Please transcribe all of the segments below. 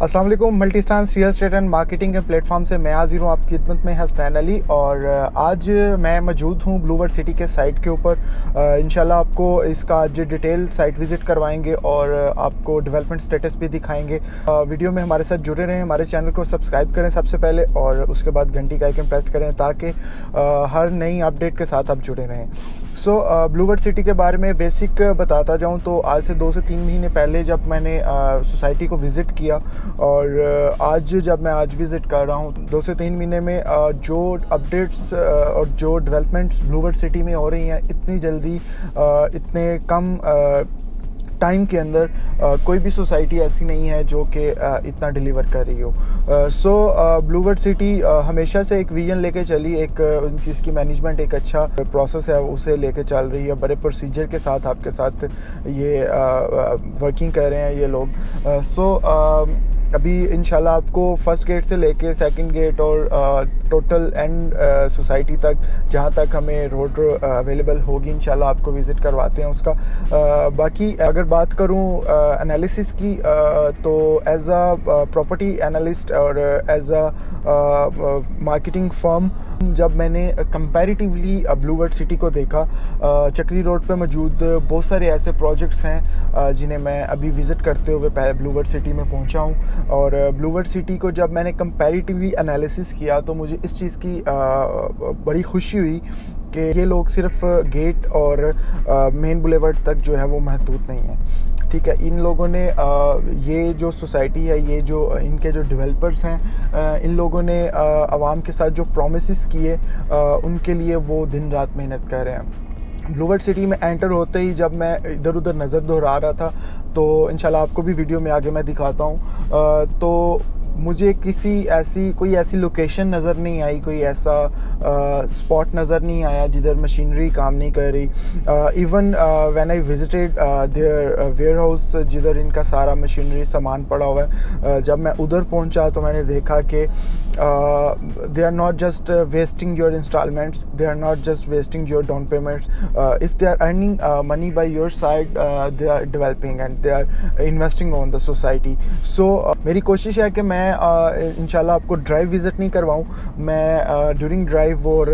अस्सलाम वालेकुम। Multi stance real estate and marketing के प्लेटफॉर्म से मैं हाजिर हूँ आपकी खिदमत में हसनैन अली। और आज मैं मौजूद हूँ ब्लूवर्ड सिटी के साइट के ऊपर। इंशाल्लाह आपको इसका आज डिटेल साइट विज़िट करवाएंगे और आपको डेवलपमेंट स्टेटस भी दिखाएंगे। वीडियो में हमारे साथ जुड़े रहें, हमारे चैनल को सब्सक्राइब करें सबसे पहले और उसके बाद घंटी का आइकन प्रेस करें ताकि हर नई अपडेट के साथ आप जुड़े रहें। ब्लूवर्ड सिटी के बारे में बेसिक बताता जाऊं तो आज से 2 से 3 महीने पहले जब मैंने सोसाइटी को विज़िट किया और आज जब मैं आज विज़िट कर रहा हूं 2 से 3 महीने में जो अपडेट्स और जो डेवलपमेंट्स ब्लूवर्ड सिटी में हो रही हैं इतनी जल्दी इतने कम टाइम के अंदर कोई भी सोसाइटी ऐसी नहीं है जो कि इतना डिलीवर कर रही हो। ब्लूवर्ड सिटी हमेशा से एक विजन लेके चली, एक जिसकी मैनेजमेंट एक अच्छा प्रोसेस है उसे लेके चल रही है, बड़े प्रोसीजर के साथ आपके साथ ये वर्किंग कर रहे हैं ये लोग। अभी इंशाल्लाह आपको फर्स्ट गेट से लेके सेकंड गेट और टोटल एंड सोसाइटी तक जहाँ तक हमें रोड अवेलेबल होगी इंशाल्लाह आपको विज़िट करवाते हैं उसका। बाकी अगर बात करूँ एनालिसिस की तो एज अ प्रॉपर्टी एनालिस्ट और एज अ मार्केटिंग फर्म जब मैंने कंपैरेटिवली ब्लूवर्ड सिटी को देखा, चक्री रोड पे मौजूद बहुत सारे ऐसे प्रोजेक्ट्स हैं जिन्हें मैं अभी विज़िट करते हुए ब्लूवर्ड सिटी में पहुंचा हूं। और ब्लूवर्ड सिटी को जब मैंने कंपैरेटिवली एनालिसिस किया तो मुझे इस चीज़ की बड़ी खुशी हुई कि ये लोग सिर्फ गेट और मेन बुलेवर्ड तक जो है वो महदूद नहीं है। ठीक है, इन लोगों ने ये जो सोसाइटी है, ये जो इनके जो डेवलपर्स हैं, इन लोगों ने आवाम के साथ जो प्रोमिसेस किए उनके लिए वो दिन रात मेहनत कर रहे हैं। ब्लूवर्ड सिटी में एंटर होते ही जब मैं इधर उधर नज़र दोहरा रहा था तो इंशाल्लाह आपको भी वीडियो में आगे मैं दिखाता हूँ, तो मुझे कोई ऐसी लोकेशन नज़र नहीं आई, कोई ऐसा स्पॉट नज़र नहीं आया जिधर मशीनरी काम नहीं कर रही। Even when I visited there where house जिधर इनका सारा मशीनरी सामान पड़ा हुआ है, जब मैं उधर पहुंचा तो मैंने देखा कि they are not just wasting your installments, they are not just wasting your down payments. If they are earning money by your side, they are developing and they are investing on the society. मेरी कोशिश है कि मैं इंशाल्लाह आपको drive visit नहीं करवाऊँ, मैं during drive और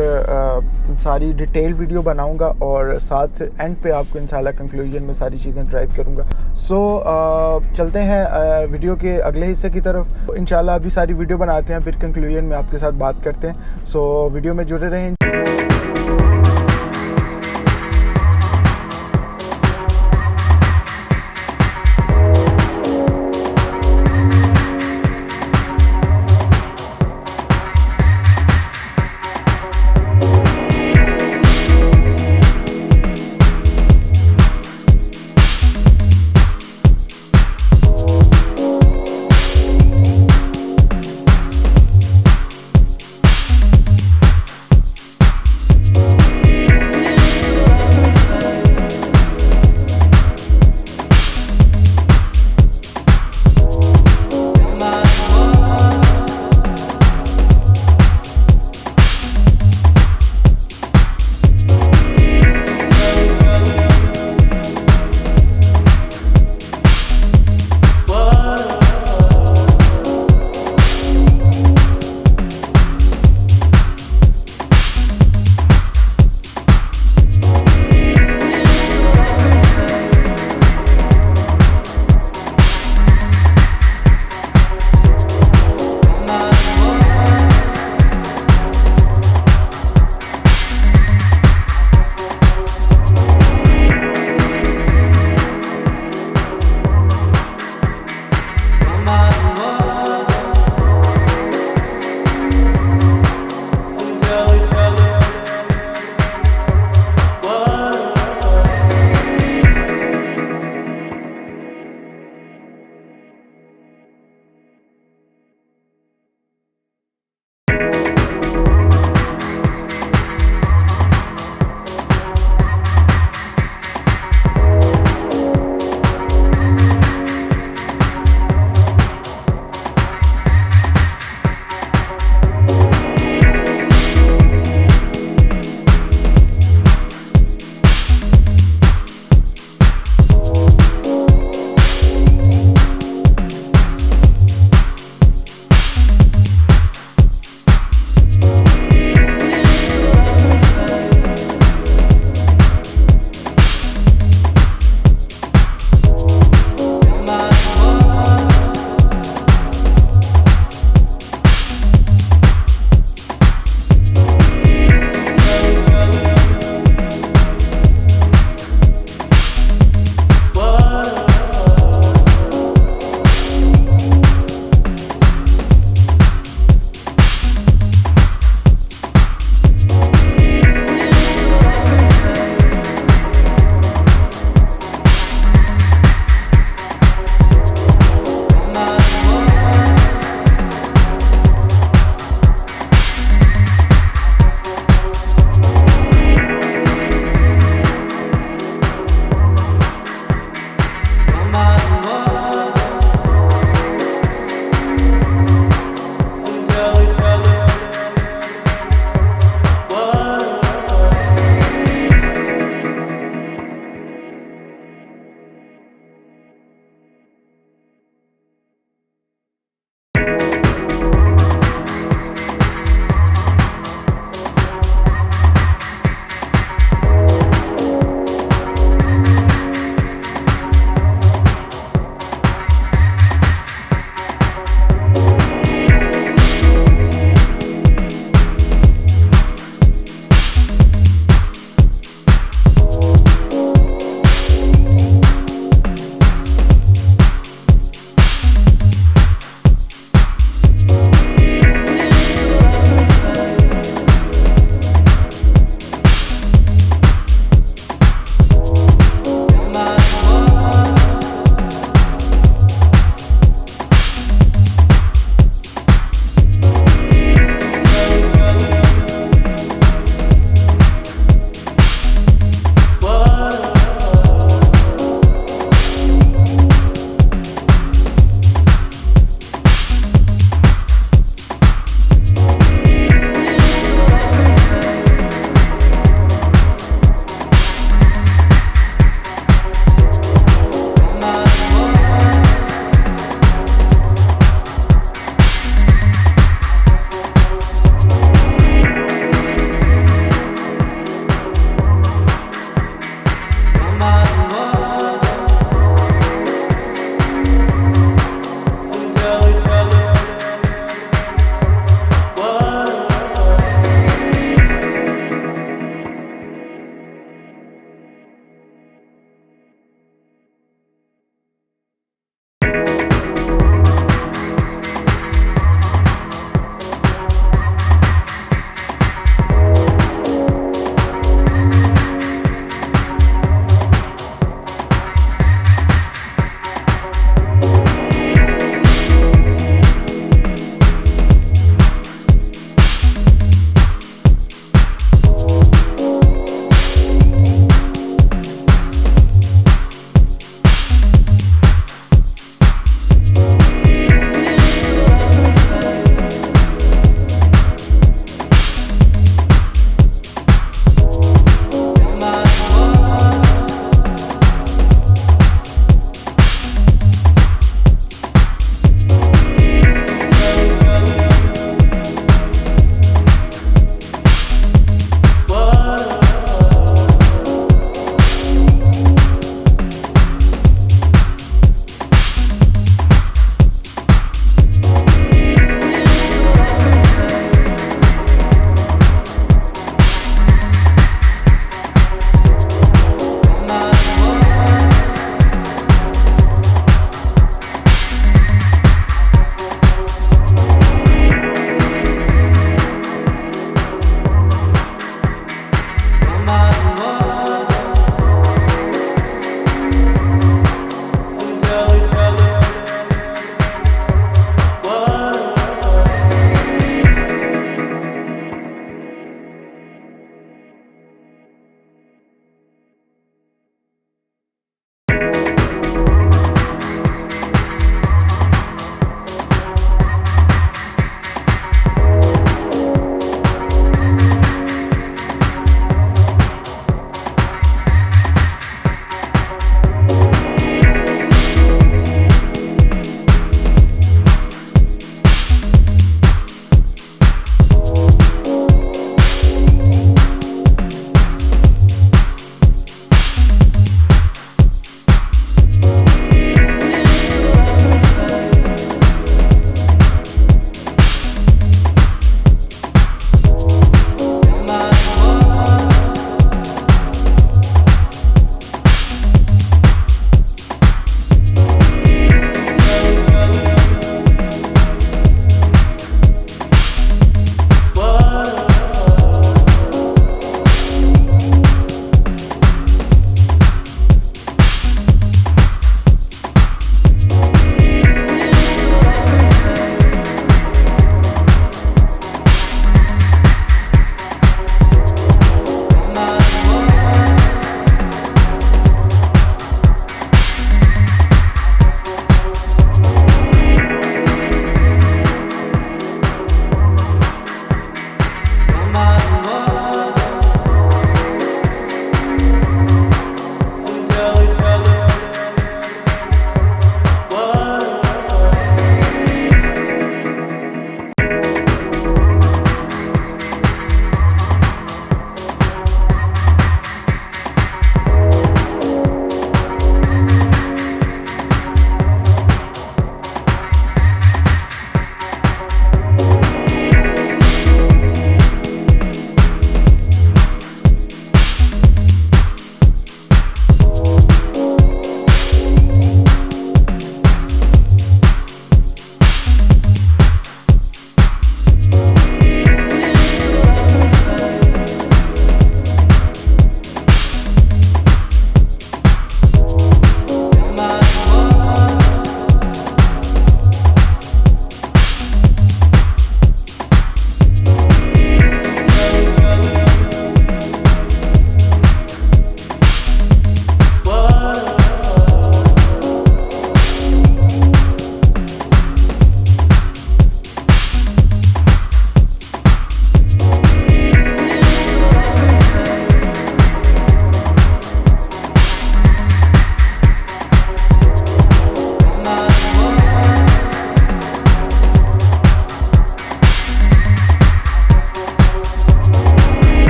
सारी डिटेल वीडियो बनाऊँगा और साथ एंड पे आपको इंशाल्लाह कंक्लूजन में सारी चीज़ें ड्राइव करूँगा। चलते हैं वीडियो के अगले हिस्से की तरफ। इंशाल्लाह अभी सारी वीडियो बनाते हैं, फिर कंक्लूजन में आपके साथ बात करते हैं। वीडियो में जुड़े रहें।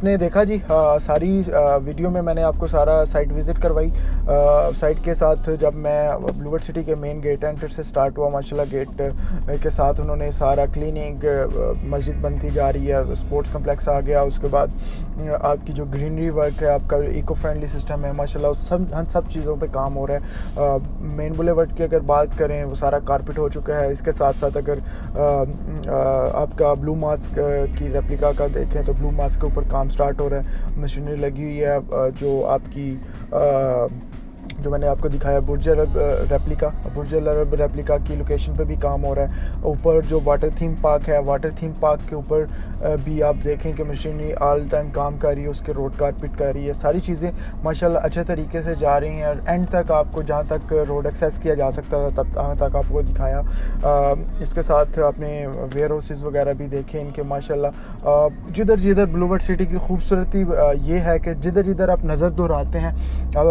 आपने देखा जी, सारी वीडियो में मैंने आपको सारा साइट विज़िट करवाई। साइट के साथ जब मैं ब्लूवर्ड सिटी के मेन गेट एंटर से स्टार्ट हुआ, माशाल्लाह गेट के साथ उन्होंने सारा क्लीनिंग, मस्जिद बनती जा रही है, स्पोर्ट्स कम्प्लेक्स आ गया, उसके बाद आपकी जो ग्रीनरी वर्क है, आपका इको फ्रेंडली सिस्टम है, माशाल्लाह सब चीज़ों पे काम हो रहा है। मेन बुलेवर्ड की अगर बात करें, वो सारा कारपेट हो चुका है। इसके साथ साथ अगर आपका ब्लू मास्क की रेप्लिका का देखें तो ब्लू मास्क के ऊपर काम स्टार्ट हो रहा है, मशीनरी लगी हुई है। जो आपकी जो मैंने आपको दिखाया बुर्ज अरब रेप्लिका की लोकेशन पे भी काम हो रहा है। ऊपर जो वाटर थीम पार्क है, वाटर थीम पार्क के ऊपर भी आप देखें कि मशीनरी ऑल टाइम काम कर रही है, उसके रोड कारपेट कर रही है। सारी चीज़ें माशाल्लाह अच्छे तरीके से जा रही हैं। एंड तक आपको जहाँ तक रोड एक्सेस किया जा सकता था तब तक आपको दिखाया। इसके साथ आपने वेयर हाउसेस वगैरह भी देखे इनके, माशाल्लाह जिधर जिधर ब्लूवर्ड सिटी की खूबसूरती ये है कि जिधर जिधर आप नज़र दोहराते हैं,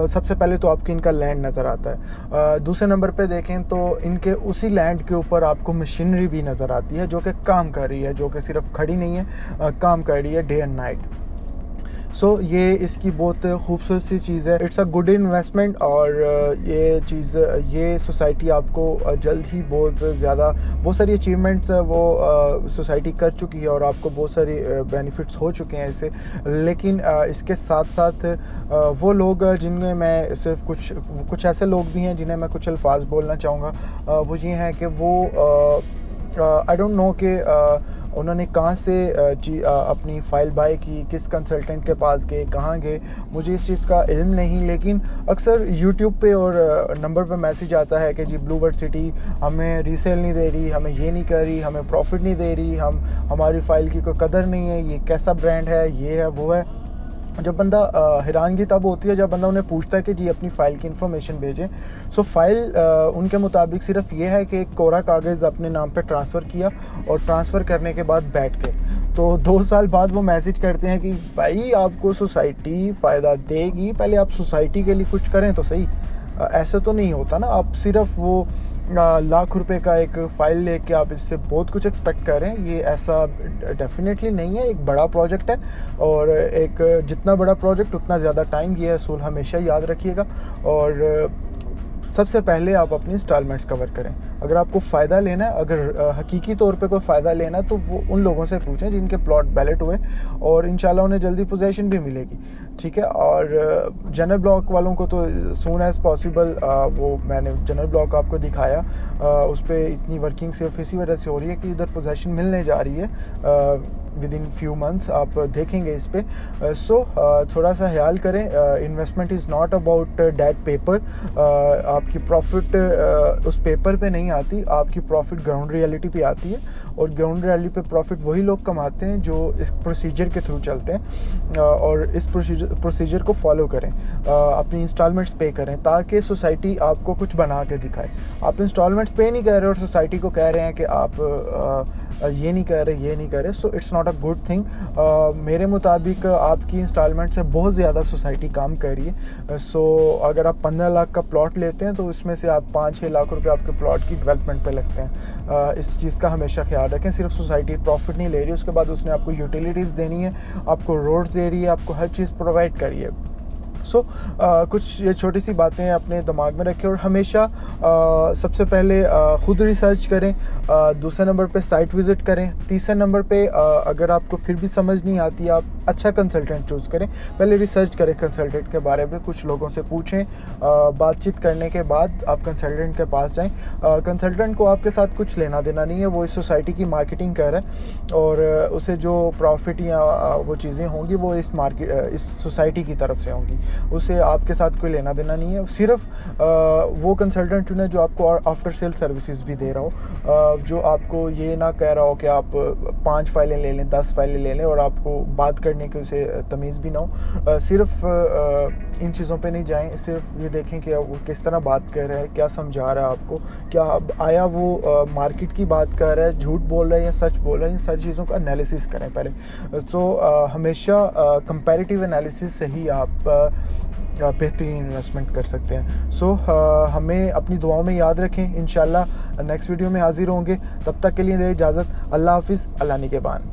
सबसे पहले तो आपको इनका लैंड नज़र आता है। दूसरे नंबर पे देखें तो इनके उसी लैंड के ऊपर आपको मशीनरी भी नज़र आती है जो कि काम कर रही है, जो कि सिर्फ खड़ी नहीं है, काम कर रही है डे एंड नाइट। सो ये इसकी बहुत खूबसूरत सी चीज़ है। It's a good investment. और ये चीज़, ये सोसाइटी आपको जल्द ही बहुत सारी अचीवमेंट्स वो सोसाइटी कर चुकी है और आपको बहुत सारी बेनिफिट्स हो चुके हैं इससे। लेकिन इसके साथ साथ वो लोग जिनमें मैं सिर्फ कुछ ऐसे लोग भी हैं जिन्हें मैं कुछ अल्फाज बोलना चाहूँगा, वो ये हैं कि वो आई डोंट नो कि उन्होंने कहाँ से अपनी फ़ाइल बाय की, किस कंसल्टेंट के पास गए, कहाँ गए, मुझे इस चीज़ का इल्म नहीं। लेकिन अक्सर यूट्यूब पे और नंबर पे मैसेज आता है कि जी ब्लूवर्ड सिटी हमें रीसेल नहीं दे रही, हमें ये नहीं कर रही, हमें प्रॉफिट नहीं दे रही, हमारी फ़ाइल की कोई कदर नहीं है, ये कैसा ब्रांड है, ये है वो है। जब बंदा हैरानगी तब होती है जब बंदा उन्हें पूछता है कि जी अपनी फ़ाइल की इन्फॉर्मेशन भेजें। सो फ़ाइल उनके मुताबिक सिर्फ ये है कि एक कोरा कागज़ अपने नाम पे ट्रांसफ़र किया और ट्रांसफ़र करने के बाद बैठ गए। तो 2 साल बाद वो मैसेज करते हैं कि भाई आपको सोसाइटी फ़ायदा देगी, पहले आप सोसाइटी के लिए कुछ करें तो सही। ऐसा तो नहीं होता ना, आप सिर्फ वो लाख रुपए का एक फ़ाइल लेके आप इससे बहुत कुछ एक्सपेक्ट कर रहे हैं, ये ऐसा डेफिनेटली नहीं है। एक बड़ा प्रोजेक्ट है और एक जितना बड़ा प्रोजेक्ट उतना ज़्यादा टाइम, ये असूल हमेशा याद रखिएगा। और सबसे पहले आप अपनी इंस्टॉलमेंट्स कवर करें। अगर आपको फ़ायदा लेना है, अगर हकीकी तौर पे कोई फ़ायदा लेना है, तो वो उन लोगों से पूछें जिनके प्लॉट बैलेट हुए और इंशाल्लाह उन्हें जल्दी पोजीशन भी मिलेगी, ठीक है। और जनरल ब्लॉक वालों को तो सून एज़ पॉसिबल, वो मैंने जनरल ब्लॉक आपको दिखाया, उस पर इतनी वर्किंग सिर्फ इसी वजह से हो रही है कि इधर पोजीशन मिलने जा रही है विद इन फ्यू मंथ्स, आप देखेंगे इस पे। सो थोड़ा सा ख्याल करें। Investment is not about dead paper. आपकी प्रॉफिट उस पेपर पे नहीं आती, आपकी प्रॉफिट ग्राउंड रियलिटी पे आती है। और ग्राउंड रियलिटी पे प्रॉफिट वही लोग कमाते हैं जो इस प्रोसीजर के थ्रू चलते हैं और इस प्रोसीजर को फॉलो करें, अपनी इंस्टॉलमेंट्स पे करें ताकि सोसाइटी आपको कुछ बना के दिखाए। आप इंस्टॉलमेंट्स पे नहीं कर रहे और सोसाइटी को कह रहे हैं कि आप ये नहीं कर रहे, so it's not a good thing. मेरे मुताबिक आपकी इंस्टॉलमेंट से बहुत ज़्यादा सोसाइटी काम कर रही है। सो अगर आप 15 लाख का प्लॉट लेते हैं तो इसमें से आप 5-6 लाख रुपए आपके प्लॉट की डेवलपमेंट पे लगते हैं। इस चीज़ का हमेशा ख्याल रखें। सिर्फ सोसाइटी प्रॉफिट नहीं ले रही, उसके बाद उसने आपको यूटिलिटीज़ देनी है, आपको रोड्स दे रही है, आपको हर चीज़ प्रोवाइड करी है। सो कुछ ये छोटी सी बातें अपने दिमाग में रखें और हमेशा सबसे पहले ख़ुद रिसर्च करें, दूसरे नंबर पे साइट विज़िट करें, तीसरे नंबर पे अगर आपको फिर भी समझ नहीं आती आप अच्छा कंसल्टेंट चूज़ करें। पहले रिसर्च करें कंसल्टेंट के बारे में, कुछ लोगों से पूछें, बातचीत करने के बाद आप कंसल्टेंट के पास जाएं। कंसल्टेंट को आपके साथ कुछ लेना देना नहीं है, वो इस सोसाइटी की मार्केटिंग कर रहा है और उसे जो प्रॉफिट या वो चीज़ें होंगी वो इस सोसाइटी की तरफ से होंगी, उसे आपके साथ कोई लेना देना नहीं है। सिर्फ वो कंसल्टेंट चुने जो आपको आफ्टर सेल सर्विसेज भी दे रहा हो, जो आपको ये ना कह रहा हो कि आप 5 फाइलें ले लें, 10 फाइलें ले लें और आपको बात करने की उसे तमीज़ भी ना हो। सिर्फ इन चीज़ों पे नहीं जाएं, सिर्फ ये देखें कि वो किस तरह बात कर रहा है, क्या समझा रहा है आपको, क्या आया वो मार्केट की बात कर रहा है, झूठ बोल रहा है या सच बोल रहा है। इन सारी चीज़ों का एनालिसिस करें पहले। तो हमेशा कंपैरेटिव एनालिसिस से ही आप बेहतरीन इन्वेस्टमेंट कर सकते हैं। सो हमें अपनी दुआओं में याद रखें। इंशाल्लाह नेक्स्ट वीडियो में हाजिर होंगे, तब तक के लिए दे इजाज़त। अल्लाह हाफिज़, अल्लाह निगहबान।